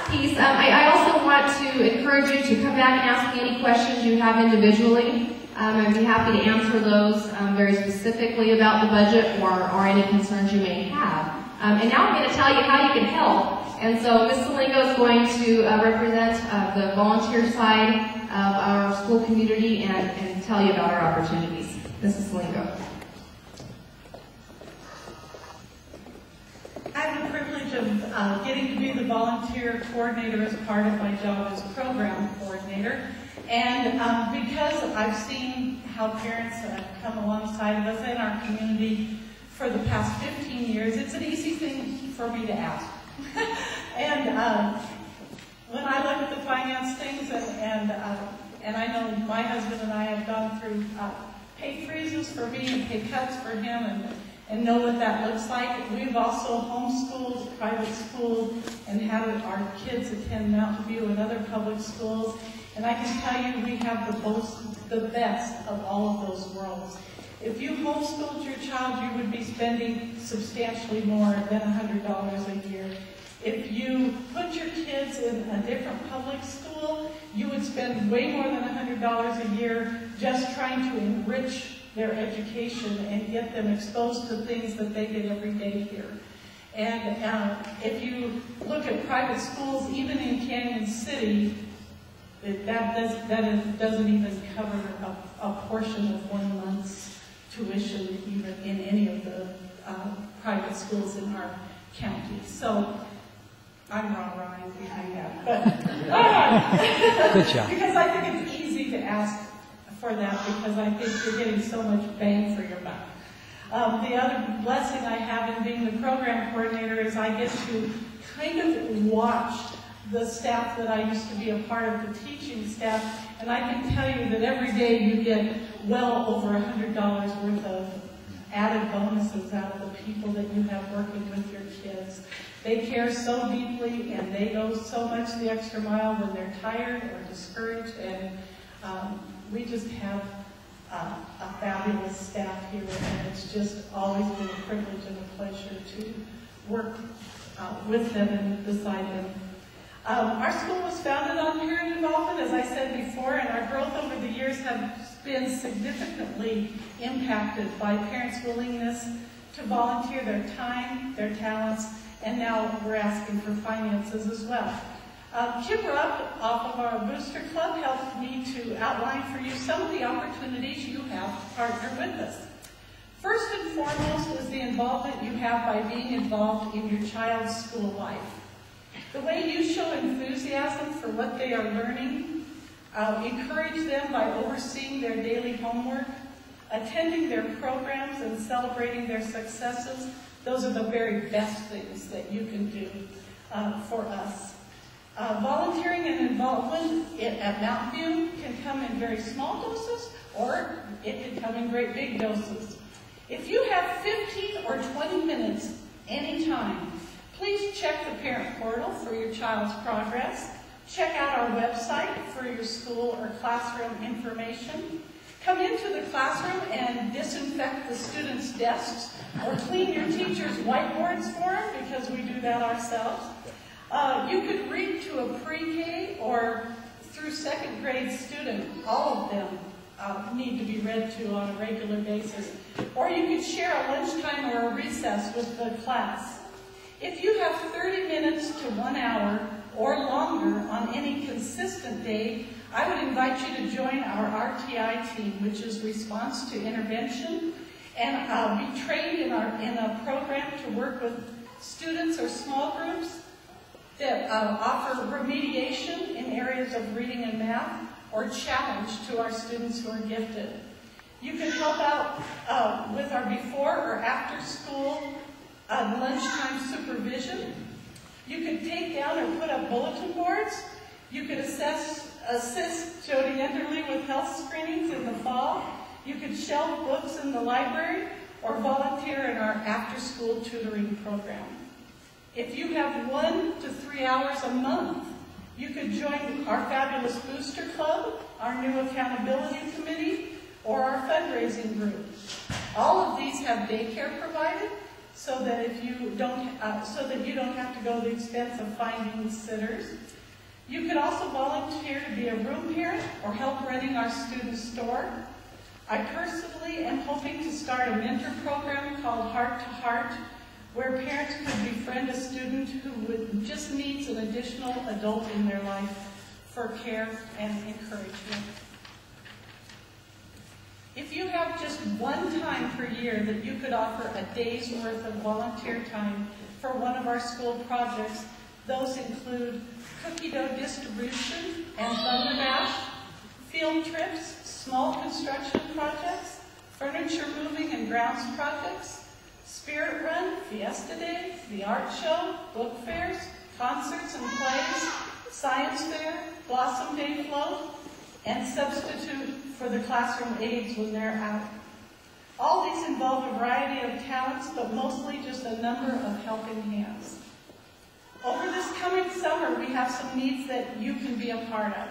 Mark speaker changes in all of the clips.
Speaker 1: last piece, I also want to encourage you to come back and ask me any questions you have individually. I'd be happy to answer those very specifically about the budget or any concerns you may have. And now I'm going to tell you how you can help. And so Ms. Salingo is going to represent the volunteer side of our school community and tell you about our opportunities. Mrs. Salingo.
Speaker 2: I have the privilege of getting to be the volunteer coordinator as part of my job as program coordinator. And because I've seen how parents have come alongside of us in our community for the past 15 years, it's an easy thing for me to ask. And when I look at the finance things, and I know my husband and I have gone through pay freezes for me and pay cuts for him, and know what that looks like. We've also homeschooled, private schooled, and had our kids attend Mountain View and other public schools. And I can tell you we have the best of all of those worlds. If you homeschooled your child, you would be spending substantially more than $100 a year. If you put your kids in a different public school, you would spend way more than $100 a year just trying to enrich their education and get them exposed to things that they get every day here. And if you look at private schools, even in Canyon City, that doesn't even cover a portion of 1 month's tuition even in any of the private schools in our county. So I'm rah-rahing behind that. But,
Speaker 3: good job.
Speaker 2: Because I think it's easy to ask for that, because I think you're getting so much bang for your buck. The other blessing I have in being the program coordinator is I get to kind of watch the staff that I used to be a part of, the teaching staff, and I can tell you that every day you get well over $100 worth of added bonuses out of the people that you have working with your kids. They care so deeply, and they go so much the extra mile when they're tired or discouraged, and we just have a fabulous staff here, and it's just always been a privilege and a pleasure to work with them and beside them. Our school was founded on parent involvement, as I said before, and our growth over the years has been significantly impacted by parents' willingness to volunteer their time, their talents, and now we're asking for finances as well. Kim Rupp, off of our Booster Club, helped me to outline for you some of the opportunities you have to partner with us. First and foremost is the involvement you have by being involved in your child's school life. The way you show enthusiasm for what they are learning, encourage them by overseeing their daily homework, attending their programs and celebrating their successes, those are the very best things that you can do for us. Volunteering and involvement at Mountain View can come in very small doses, or it can come in great big doses. If you have 15 or 20 minutes anytime, please check the parent portal for your child's progress. Check out our website for your school or classroom information. Come into the classroom and disinfect the students' desks, or clean your teachers' whiteboards for them, because we do that ourselves. You could read to a pre-K or through second grade student. All of them need to be read to on a regular basis. Or you could share a lunchtime or a recess with the class. If you have 30 minutes to 1 hour or longer on any consistent day, I would invite you to join our RTI team, which is Response to Intervention, and be trained in a program to work with students or small groups that offer remediation in areas of reading and math, or challenge to our students who are gifted. You can help out with our before or after school lunchtime supervision. You could take down or put up bulletin boards. You could assist Jody Enderly with health screenings in the fall. You could shelf books in the library, or volunteer in our after-school tutoring program. If you have 1 to 3 hours a month, you could join our fabulous Booster Club, our new accountability committee, or our fundraising group. All of these have daycare provided, so that you don't have to go to the expense of finding sitters. You could also volunteer to be a room parent or help running our student store. I personally am hoping to start a mentor program called Heart to Heart, where parents could befriend a student who just needs an additional adult in their life for care and encouragement. If you have just one time per year that you could offer a day's worth of volunteer time for one of our school projects, those include cookie dough distribution and Thunder Bash, field trips, small construction projects, furniture moving and grounds projects, spirit run, fiesta days, the art show, book fairs, concerts and plays, science fair, blossom day float, and substitute for the classroom aides when they're out. All these involve a variety of talents, but mostly just a number of helping hands. Over this coming summer, we have some needs that you can be a part of.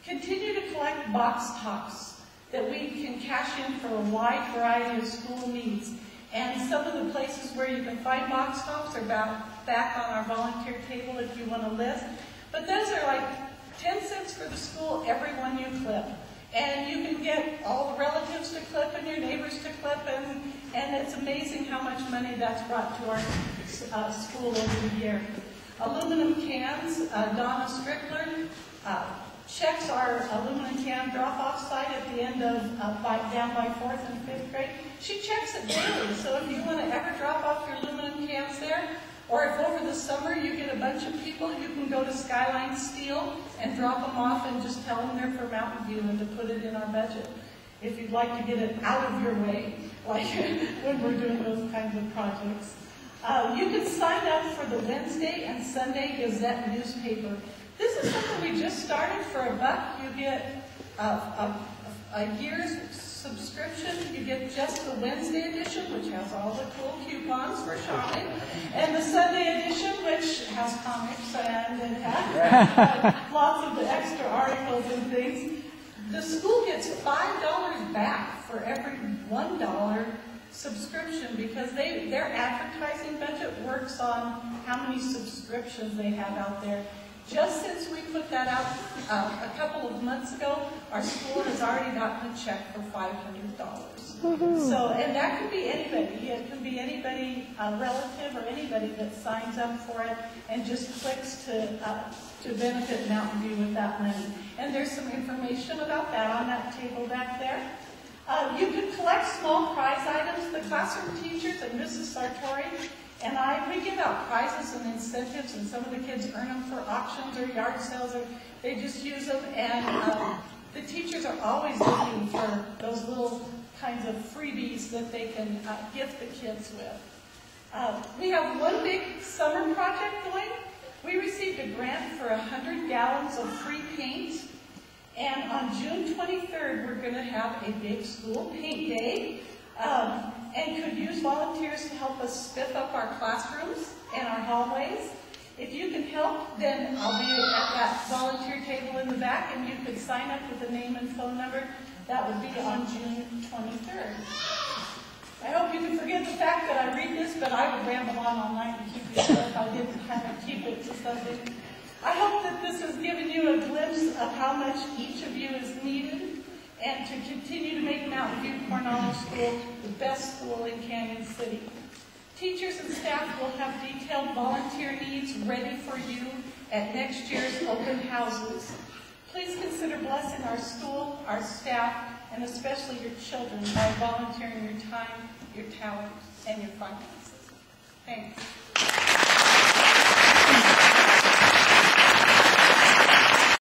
Speaker 2: Continue to collect box tops that we can cash in for a wide variety of school needs. And some of the places where you can find box tops are back on our volunteer table if you want to list. But those are like 10 cents for the school, every one you clip. And you can get all the relatives to clip and your neighbors to clip, and it's amazing how much money that's brought to our school over the year. Aluminum cans, Donna Strickler checks our aluminum can drop-off site at the end of, down by 4th and 5th grade. She checks it daily, so if you want to ever drop off your aluminum cans there, or if over the summer you get a bunch of people, you can go to Skyline Steel and drop them off and just tell them they're for Mountain View and to put it in our budget. If you'd like to get it out of your way, like when we're doing those kinds of projects. You can sign up for the Wednesday and Sunday Gazette newspaper. This is something we just started for $1. You get a year's subscription. You get just the Wednesday edition, which has all the cool coupons for shopping, and the Sunday edition, which has comics and it has lots of the extra articles and things. The school gets $5 back for every $1 subscription because their advertising budget works on how many subscriptions they have out there. Just since we put that out a couple of months ago, our school has already gotten a check for $500. So, and that could be anybody. It can be anybody, a relative or anybody that signs up for it and just clicks to benefit Mountain View with that money. And there's some information about that on that table back there. You can collect small prize items. The classroom teachers and Mrs. Sartori and we give out prizes and incentives, and some of the kids earn them for auctions or yard sales, or they just use them. And the teachers are always looking for those little kinds of freebies that they can gift the kids with. We have one big summer project going. We received a grant for 100 gallons of free paint. And on June 23rd, we're going to have a big school paint day. And could use volunteers to help us spiff up our classrooms and our hallways. If you can help, then I'll be at that volunteer table in the back, and you could sign up with a name and phone number. That would be on June 23rd. I hope you can forget the fact that I read this, but I would ramble on all night and keep you if I didn't kind of keep it to something. I hope that this has given you a glimpse of how much each of you is needed, and to continue to make Mountain View Core Knowledge School the best school in Canyon City. Teachers and staff will have detailed volunteer needs ready for you at next year's open houses. Please consider blessing our school, our staff, and especially your children by volunteering your time, your talent, and your finances. Thanks.